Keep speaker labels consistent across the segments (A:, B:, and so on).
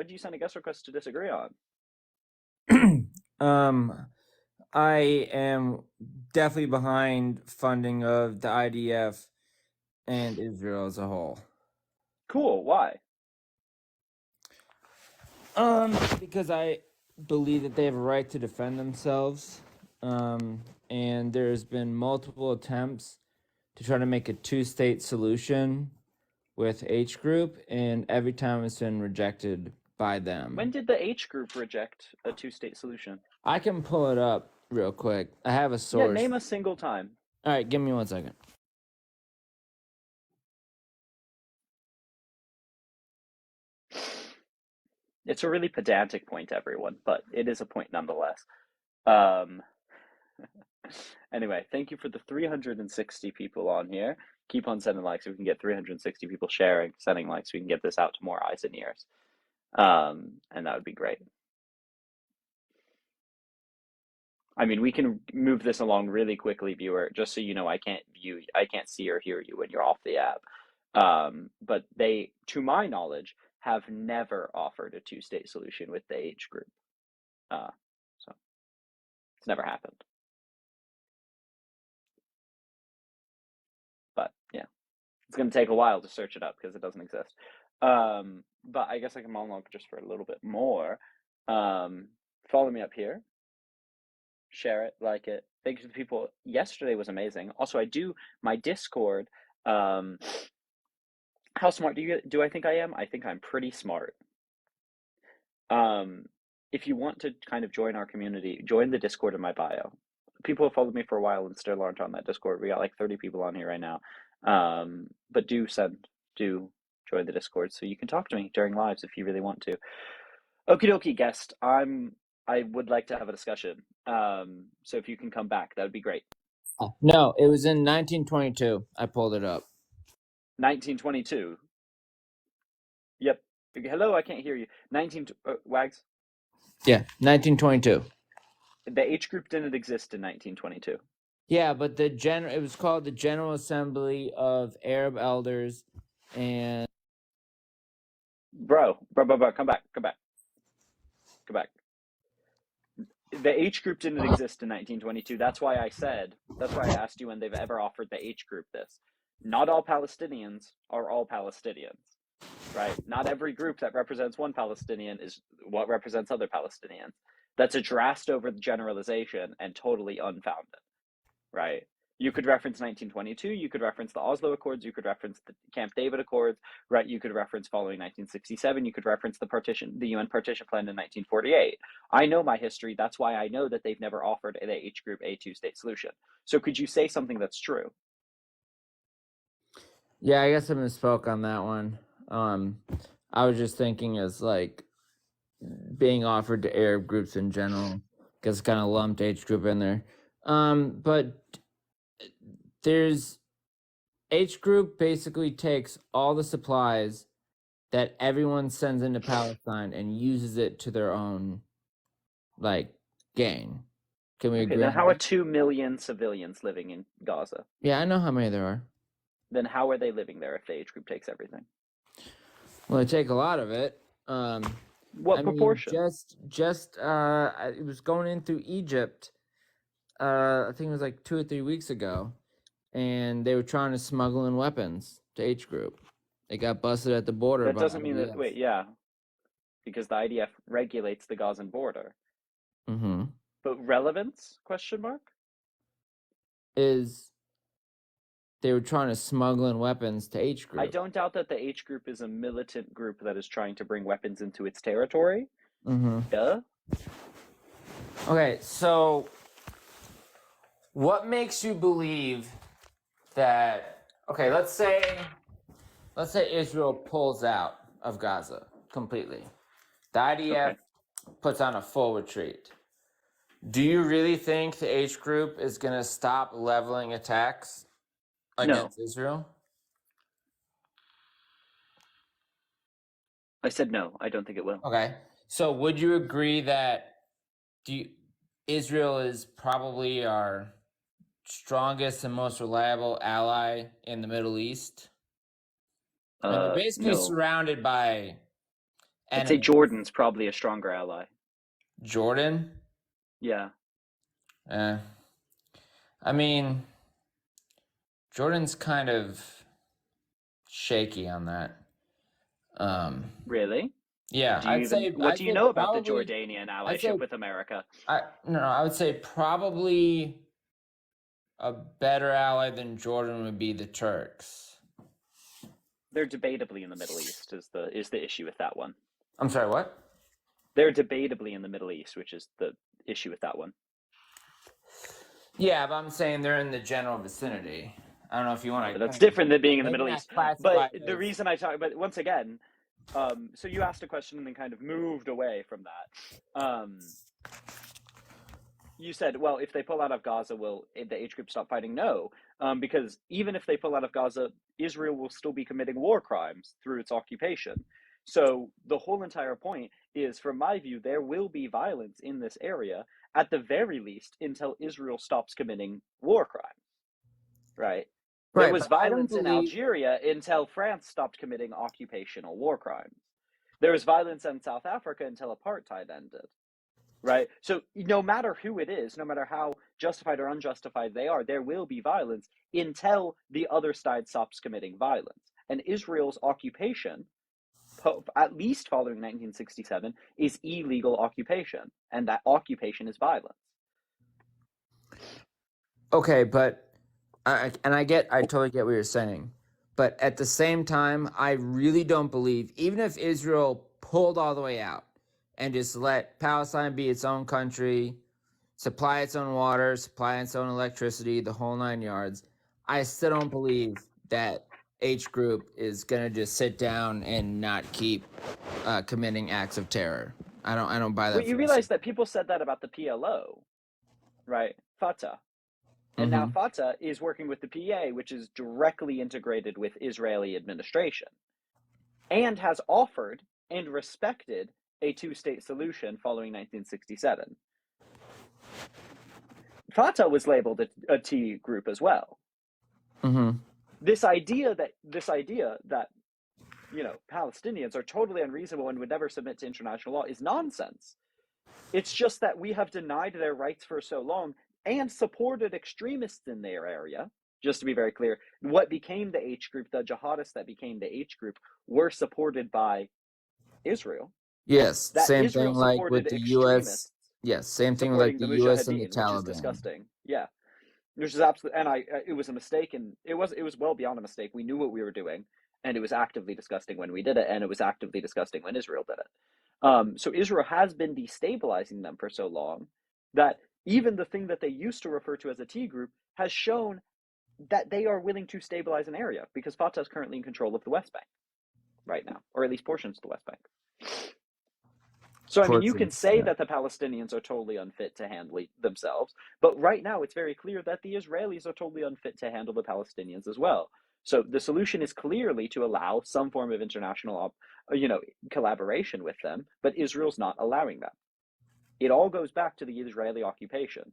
A: what did you send a guest request to disagree on?
B: I am definitely behind funding of the IDF and Israel as a whole.
A: Cool. Why?
B: Because I believe that they have a right to defend themselves. And there's been multiple attempts to try to make a two-state solution with H group, and every time it's been rejected by them.
A: When did the H group reject a two-state solution?
B: I can pull it up real quick. I have a source.
A: Yeah, name a single time.
B: All right, give me 1 second.
A: It's a really pedantic point, everyone, but it is a point nonetheless. Um, anyway, thank you for the 360 people on here. Keep on sending likes so we can get 360 people sharing, sending likes so we can get this out to more eyes and ears. And that would be great. I mean, we can move this along really quickly, viewer, just so you know I can't see or hear you when you're off the app. But they, to my knowledge, have never offered a two-state solution with the H group. So it's never happened. But yeah, it's going to take a while to search it up because it doesn't exist. But I guess I can monologue just for a little bit more. Follow me up here. Share it, like it. Thank you to the people. Yesterday was amazing. Also, I do my Discord. How smart do I think I am? I think I'm pretty smart. If you want to kind of join our community, join the Discord in my bio. People have followed me for a while and still aren't on that Discord. We got like 30 people on here right now. But do join the Discord so you can talk to me during lives if you really want to. Okie dokie, guest. I would like to have a discussion. So if you can come back, that would be great.
B: No, it was in 1922. I pulled it up.
A: 1922. Yep. Hello, I can't hear you. Wags?
B: Yeah, 1922.
A: The H group didn't exist in 1922.
B: Yeah, but it was called the General Assembly of Arab Elders, and
A: Bro, come back. The H group didn't exist in 1922. That's why I asked you when they've ever offered the H group this. Not all Palestinians are all Palestinians, right? Not every group that represents one Palestinian is what represents other Palestinians. That's a drastic overgeneralization and totally unfounded, right? You could reference 1922, you could reference the Oslo Accords, you could reference the Camp David Accords, right? You could reference following 1967, you could reference the UN partition plan in 1948. I know my history. That's why I know that they've never offered the H group a two-state solution. So could you say something that's true?
B: Yeah, I guess I misspoke on that one. I was just thinking as like being offered to Arab groups in general, because kind of lumped H group in there. But there's H group basically takes all the supplies that everyone sends into Palestine and uses it to their own like gain. Can we agree?
A: Then how are 2 million civilians living in Gaza?
B: Yeah, I know how many there are.
A: Then how are they living there if the H group takes everything?
B: Well, they take a lot of it.
A: What proportion?
B: It was going in through Egypt. I think it was like 2 or 3 weeks ago, and they were trying to smuggle in weapons to H group. They got busted at the border.
A: That doesn't mean that. Wait, yeah, because the IDF regulates the Gazan border.
B: Mm-hmm.
A: But relevance? Question mark.
B: Is they were trying to smuggle in weapons to H group.
A: I don't doubt that the H group is a militant group that is trying to bring weapons into its territory.
B: Mm-hmm.
A: Duh.
B: Okay, so what makes you believe that? Okay, let's say Israel pulls out of Gaza completely. The IDF puts on a full retreat. Do you really think the H group is going to stop leveling attacks against Israel?
A: I said no. I don't think it will.
B: Okay. So would you agree that Israel is probably our strongest and most reliable ally in the Middle East? And they're basically surrounded by
A: I'd say
B: enemies.
A: Jordan's probably a stronger ally.
B: Jordan?
A: Yeah.
B: Eh. I mean, Jordan's kind of shaky on that. Um,
A: Really?
B: yeah,
A: What
B: I'd
A: do you
B: say
A: know about the
B: probably,
A: Jordanian
B: I'd
A: allyship
B: say,
A: with America?
B: I would say probably a better ally than Jordan would be the Turks.
A: They're debatably in the Middle East is the issue with that one.
B: I'm sorry, what?
A: They're debatably in the Middle East, which is the issue with that one.
B: Yeah, but I'm saying they're in the general vicinity. I don't know if you
A: Yeah,
B: want
A: but
B: to
A: that's different than being in the
B: maybe
A: Middle
B: not
A: East. But
B: classify it
A: the
B: as.
A: reason but once again, so you asked a question and then kind of moved away from that. You said, well, if they pull out of Gaza, will the H group stop fighting? No, because even if they pull out of Gaza, Israel will still be committing war crimes through its occupation. So the whole entire point is, from my view, there will be violence in this area at the very least until Israel stops committing war crimes. Right? There
B: Right,
A: was
B: but I don't
A: violence in
B: believe.
A: Algeria until France stopped committing occupational war crimes. There was violence in South Africa until apartheid ended. Right? So no matter who it is, no matter how justified or unjustified they are, there will be violence until the other side stops committing violence. And Israel's occupation, at least following 1967, is illegal occupation, and that occupation is violence.
B: Okay, but I totally get what you're saying. But at the same time, I really don't believe, even if Israel pulled all the way out and just let Palestine be its own country, supply its own water, supply its own electricity, the whole 9 yards, I still don't believe that H group is gonna just sit down and not keep committing acts of terror. I don't buy
A: Well,
B: that
A: you
B: for a second.
A: realize that people said that about the PLO, right? Fatah. And now
B: Mm-hmm.
A: Fatah is working with the PA, which is directly integrated with Israeli administration, and has offered and respected a two-state solution following 1967. Fatah was labeled a T group as well.
B: Mm-hmm.
A: This idea that Palestinians are totally unreasonable and would never submit to international law is nonsense. It's just that we have denied their rights for so long and supported extremists in their area. Just to be very clear, what became the H group, the jihadists that became the H group, were supported by Israel.
B: Yes,
A: That
B: same thing
A: Israel
B: like with
A: supported
B: the U.S.
A: extremists
B: Yes, same thing with like
A: supporting
B: the
A: the
B: U.S. and the
A: Mujahideen, which is
B: Taliban.
A: disgusting. Yeah, which is absolutely, and it was a mistake, and it was well beyond a mistake. We knew what we were doing, and it was actively disgusting when we did it, and it was actively disgusting when Israel did it. So Israel has been destabilizing them for so long that even the thing that they used to refer to as a T group has shown that they are willing to stabilize an area because Fatah is currently in control of the West Bank right now, or at least portions of the West Bank. So, I mean, you can
B: Portions.
A: say
B: Yeah.
A: that the Palestinians are totally unfit to handle themselves, but right now it's very clear that the Israelis are totally unfit to handle the Palestinians as well. So the solution is clearly to allow some form of international, collaboration with them, but Israel's not allowing that. It all goes back to the Israeli occupation.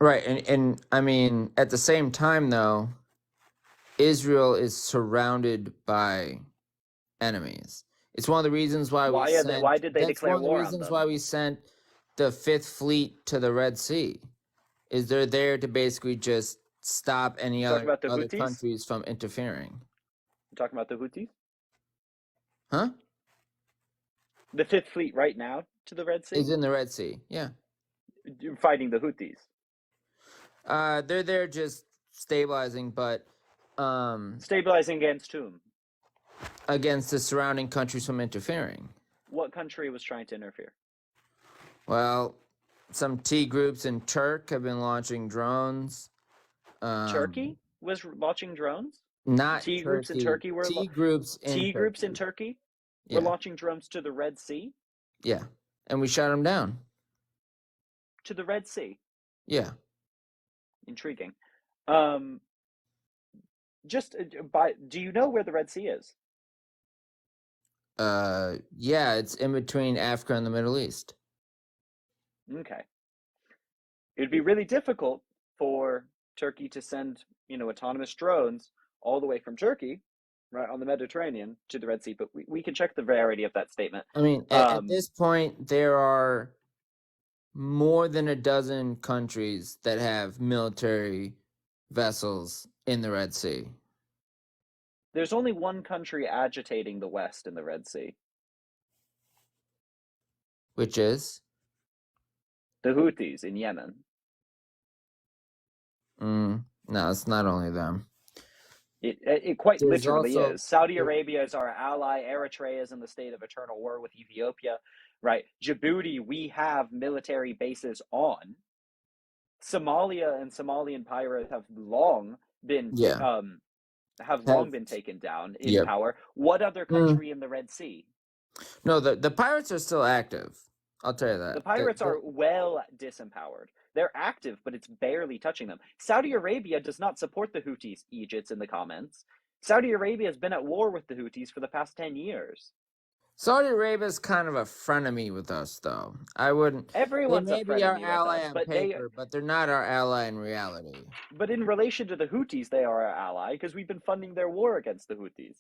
B: Right, and I mean at the same time though, Israel is surrounded by enemies. It's one of the reasons why we
A: Why
B: sent.
A: did they
B: That's one
A: declare
B: of the
A: war on
B: reasons why
A: them?
B: we sent the Fifth Fleet to the Red Sea. Is they're there to basically just stop any
A: You talking about the
B: other
A: Houthis?
B: countries from interfering.
A: You talking about the Houthis?
B: Huh?
A: The Fifth Fleet right now to the Red
B: Is
A: Sea,
B: in the Red Sea. Yeah.
A: fighting the Houthis.
B: They're there just stabilizing, but
A: Stabilizing against whom?
B: against the surrounding countries from interfering.
A: What country was trying to interfere?
B: Well, some T groups in Turk have been launching drones.
A: Turkey was launching drones.
B: Not
A: T groups in
B: Turkey.
A: Turkey were
B: T groups in
A: T groups in
B: Turkey.
A: Turkey were
B: Yeah,
A: launching drones to the Red Sea.
B: yeah, and we shot them down.
A: To the Red Sea.
B: Yeah.
A: Intriguing. Um, just do you know where the Red Sea is?
B: Yeah, it's in between Africa and the Middle East.
A: Okay. It would be really difficult for Turkey to send, autonomous drones all the way from Turkey right, on the Mediterranean to the Red Sea, but we can check the verity of that statement.
B: I mean, at this point, there are more than a dozen countries that have military vessels in the Red Sea.
A: There's only one country agitating the West in the Red Sea.
B: Which is?
A: The Houthis in Yemen.
B: No, it's not only them.
A: It quite
B: There's
A: literally
B: also,
A: is. Saudi Arabia is our ally. Eritrea is in the state of eternal war with Ethiopia, right? Djibouti, we have military bases on. Somalia and Somalian pirates have long been
B: yeah,
A: taken down in
B: yep.
A: power. What other country in the Red Sea?
B: No, the pirates are still active. I'll tell you
A: The
B: that.
A: pirates are well disempowered. They're active, but it's barely touching them. Saudi Arabia does not support the Houthis. Egypt's in the comments. Saudi Arabia has been at war with the Houthis for the past 10 years.
B: Saudi Arabia is kind of a frenemy with us, though. I wouldn't. They
A: Everyone's a
B: may be our
A: frenemy with
B: ally
A: us,
B: on paper, but they're not our ally in reality.
A: but in relation to the Houthis, they are our ally because we've been funding their war against the Houthis.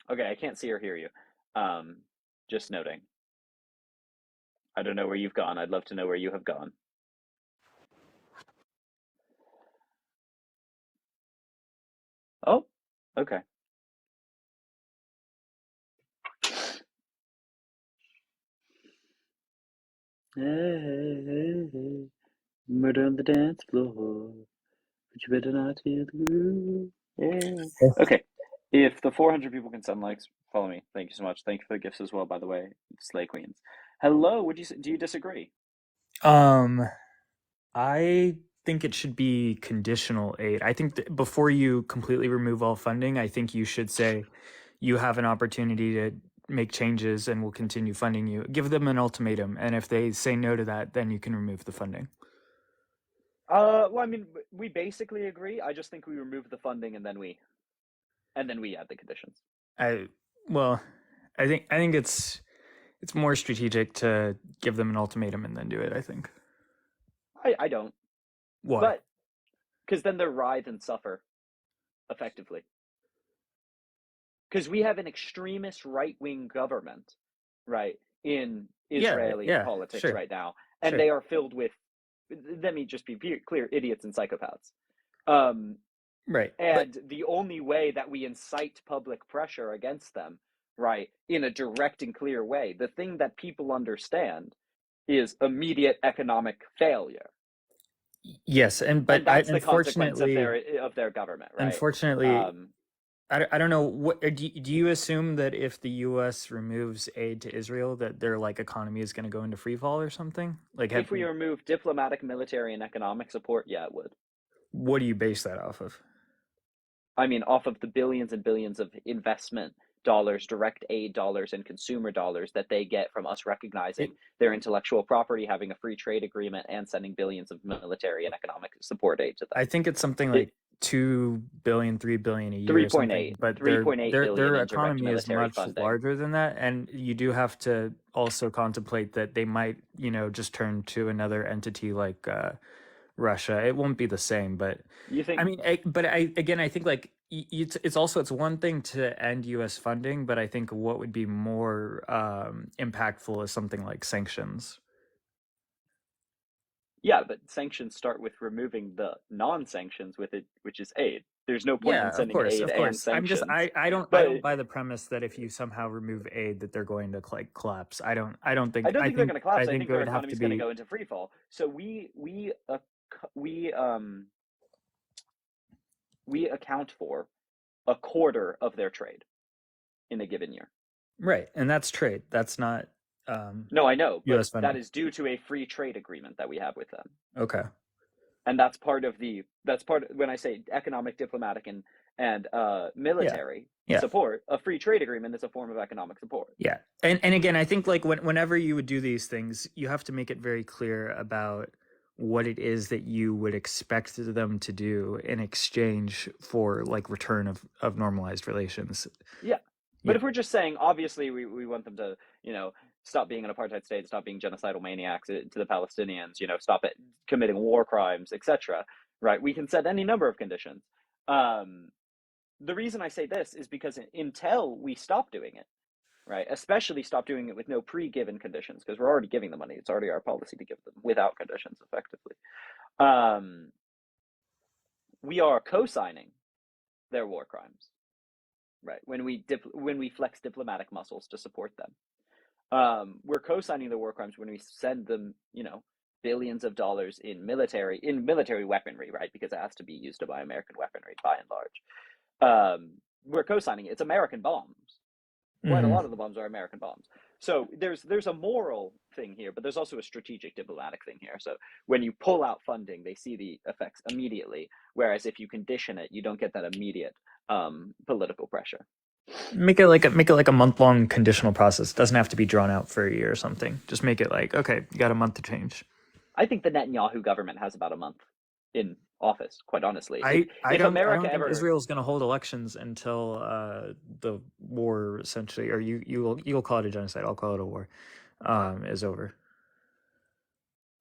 A: Okay, I can't see or hear you. Just noting. I don't know where you've gone. I'd love to know where you have gone. Oh, okay. Hey, murder on the dance floor, but you better not feel the groove. Yeah. Okay. If the 400 people can send likes, follow me. Thank you so much. Thank you for the gifts as well, by the way, Slay Queens. Hello. Do you disagree?
C: I think it should be conditional aid. I think that before you completely remove all funding, I think you should say you have an opportunity to make changes and we'll continue funding you. Give them an ultimatum, and if they say no to that, then you can remove the funding.
A: Well, I mean, we basically agree. I just think we remove the funding and then we add the conditions.
C: I well, I think it's more strategic to give them an ultimatum and then do it, I think.
A: I don't.
C: Why?
A: But because then they're writhe and suffer effectively. Because we have an extremist right-wing government, right, in Israeli
C: Yeah,
A: politics
C: sure.
A: right now, and
C: Sure.
A: they are filled with, let me just be clear, idiots and psychopaths.
C: Right.
A: And the only way that we incite public pressure against them, right, in a direct and clear way, the thing that people understand is immediate economic failure.
C: Yes,
A: and that's the consequence of their government, right?
C: Unfortunately, I don't know what do you assume that if the U.S. removes aid to Israel that their like economy is going to go into free fall or something? Like,
A: If we remove diplomatic, military, and economic support, yeah, it would.
C: What do you base that off of?
A: I mean, off of the billions and billions of investment dollars, direct aid dollars, and consumer dollars that they get from us recognizing their intellectual property, having a free trade agreement, and sending billions of military and economic support aid to them.
C: I think it's something like 2 billion, 3 billion a year.
A: 3.8,
C: but
A: 3.8 billion
C: their
A: in direct
C: economy is
A: military
C: much
A: funding.
C: larger than that, and you do have to also contemplate that they might, just turn to another entity like Russia. It won't be the same, but
A: you think?
C: I mean, I think like it's one thing to end U.S. funding, but I think what would be more impactful is something like sanctions.
A: Yeah, but sanctions start with removing the non-sanctions with it, which is aid. There's no point in sending aid and sanctions.
C: I don't buy the premise that if you somehow remove aid that they're going to like collapse. I don't think
A: they're going to collapse. I think their
C: it would have
A: economy
C: to
A: is
C: be
A: going to go into free fall. So we account for a quarter of their trade in a given year.
C: Right, and that's trade. That's not
A: no, I know, but
C: US funding.
A: That is due to a free trade agreement that we have with them.
C: Okay.
A: And that's part of when I say economic, diplomatic, and military support. A free trade agreement is a form of economic support.
C: Yeah, and again, I think like whenever you would do these things, you have to make it very clear about what it is that you would expect them to do in exchange for like return of normalized relations.
A: Yeah. But
C: Yeah.
A: if we're just saying, obviously, we want them to, stop being an apartheid state, stop being genocidal maniacs to the Palestinians, stop it committing war crimes, etc. Right? We can set any number of conditions. The reason I say this is because until we stop doing it, right, especially stop doing it with no pre-given conditions, because we're already giving the money. It's already our policy to give them without conditions, effectively. We are co-signing their war crimes, right? When we flex diplomatic muscles to support them, we're co-signing the war crimes when we send them, billions of dollars in military weaponry, right? Because it has to be used to buy American weaponry by and large. We're co-signing it. It's American bombs. Quite a lot of the bombs are American bombs. So there's a moral thing here, but there's also a strategic diplomatic thing here. So when you pull out funding, they see the effects immediately. Whereas if you condition it, you don't get that immediate political pressure.
C: Make it like a month-long conditional process. It doesn't have to be drawn out for a year or something. Just make it like, okay, you got a month to change.
A: I think the Netanyahu government has about a month in office, quite honestly.
C: I don't think
A: ever
C: Israel's going to hold elections until the war, essentially, or you'll call it a genocide. I'll call it a war, is over.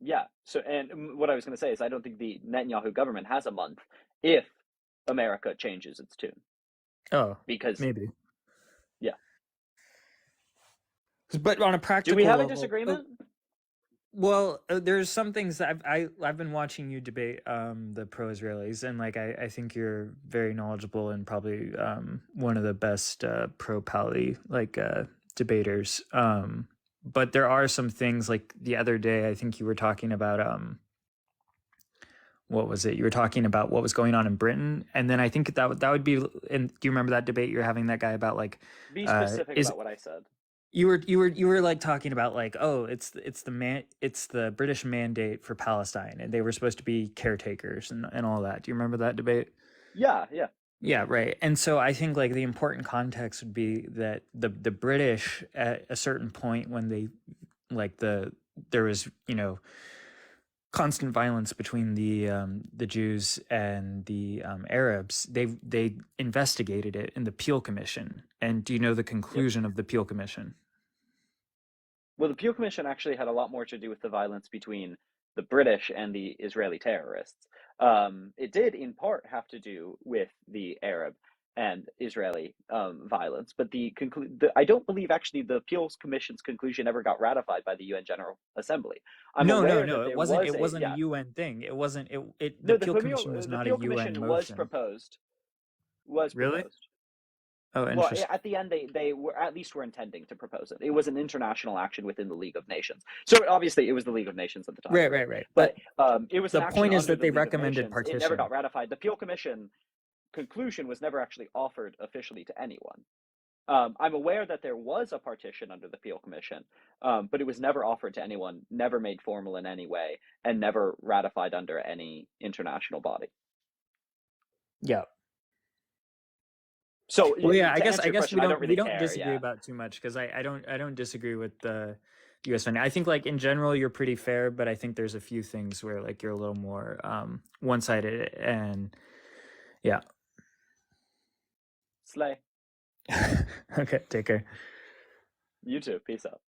A: Yeah. So, and what I was going to say is, I don't think the Netanyahu government has a month if America changes its tune.
C: Oh,
A: because
C: maybe.
A: Yeah.
C: But on a practical
A: do we have
C: level,
A: a disagreement?
C: Well, there's some things that I've been watching you debate the pro-Israelis, and like I think you're very knowledgeable and probably one of the best pro-Pali debaters. But there are some things, like the other day I think you were talking about what was it? You were talking about what was going on in Britain, and then I think that would be. And do you remember that debate you were having that guy about like?
A: Be specific about what I said.
C: You were like talking about like, oh, it's the British mandate for Palestine, and they were supposed to be caretakers and all that. Do you remember that debate?
A: Yeah,
C: right. And so I think like the important context would be that the British at a certain point, when they there was constant violence between the Jews and the Arabs, they investigated it in the Peel Commission. And do you know the conclusion of the Peel Commission?
A: Well, the Peel Commission actually had a lot more to do with the violence between the British and the Israeli terrorists. It did, in part, have to do with the Arab and Israeli violence, but I don't believe actually the Peel Commission's conclusion ever got ratified by the UN General Assembly.
C: No, it wasn't a UN thing. It wasn't. The Peel Commission was not a UN motion.
A: Was proposed.
C: Really? Oh, interesting.
A: Well, at the end, they were at least were intending to propose it. It was an international action within the League of Nations. So obviously, it was the League of Nations at the time.
C: Right.
A: But it was
C: the point is that they recommended partition.
A: It never got ratified. The Peel Commission conclusion was never actually offered officially to anyone. I'm aware that there was a partition under the Peel Commission, but it was never offered to anyone, never made formal in any way, and never ratified under any international body.
C: Yeah.
A: So
C: I guess we don't disagree
A: about
C: too much, because I don't disagree with the U.S. funding. I think like in general you're pretty fair, but I think there's a few things where like you're a little more one-sided, and yeah.
A: Slay.
C: Okay, take care.
A: You too. Peace out.